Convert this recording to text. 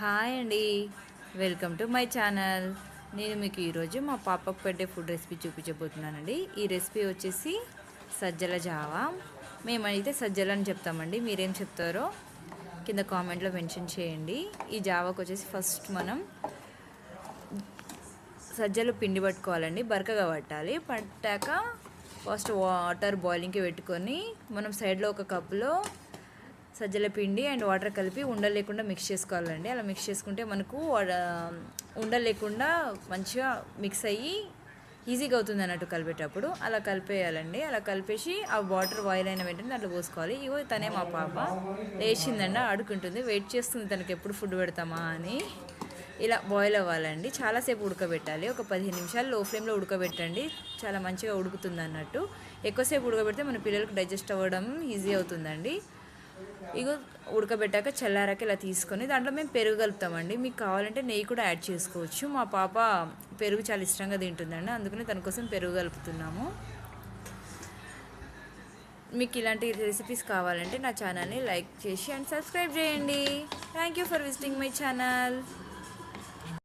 Hi అండి, welcome to my channel. నేను మీకు ఈరోజు మా పాపకు పెట్టే ఫుడ్ రెసిపీ చూపించబోతున్నానండి. ఈ రెసిపీ వచ్చేసి సజ్జల జావా. మేమైతే సజ్జలు అని చెప్తామండి, మీరేం చెప్తారో కింద కామెంట్లో మెన్షన్ చేయండి. ఈ జావాకు వచ్చేసి ఫస్ట్ మనం సజ్జలు పిండి పట్టుకోవాలండి, బరకగా పట్టాలి. పట్టాక ఫస్ట్ వాటర్ బాయిలింగ్కి పెట్టుకొని మనం సైడ్లో ఒక కప్పులో సజ్జల పిండి అండ్ వాటర్ కలిపి ఉండలు లేకుండా మిక్స్ చేసుకోవాలండి. అలా మిక్స్ చేసుకుంటే మనకు ఉండలు లేకుండా మంచిగా మిక్స్ అయ్యి ఈజీగా అవుతుంది అన్నట్టు కలిపేటప్పుడు. అలా కలిపేయాలండి. అలా కలిపేసి ఆ వాటర్ బాయిల్ అయిన వెంటనే దాంట్లో పోసుకోవాలి. ఇగో తనే మా పాప లేచిందండి, ఆడుకుంటుంది, వెయిట్ చేస్తుంది తనకి ఎప్పుడు ఫుడ్ పెడతామా అని. ఇలా బాయిల్ అవ్వాలండి, చాలాసేపు ఉడకబెట్టాలి. ఒక 15 నిమిషాలు లో ఫ్లేమ్లో ఉడకబెట్టండి, చాలా మంచిగా ఉడుకుతుంది అన్నట్టు. ఎక్కువసేపు ఉడకబెడితే మన పిల్లలకు డైజెస్ట్ అవ్వడం ఈజీ అవుతుందండి. ఇగో ఉడకబెట్టాక చల్లారాక ఇలా తీసుకొని దాంట్లో మేము పెరుగు కలుపుతామండి. మీకు కావాలంటే నెయ్యి కూడా యాడ్ చేసుకోవచ్చు. మా పాప పెరుగు చాలా ఇష్టంగా తింటుందండి, అందుకని తన కోసం పెరుగు కలుపుతున్నాము. మీకు ఇలాంటి రెసిపీస్ కావాలంటే నా ఛానల్ని లైక్ చేసి అండ్ సబ్స్క్రైబ్ చేయండి. Thank you for visiting my channel.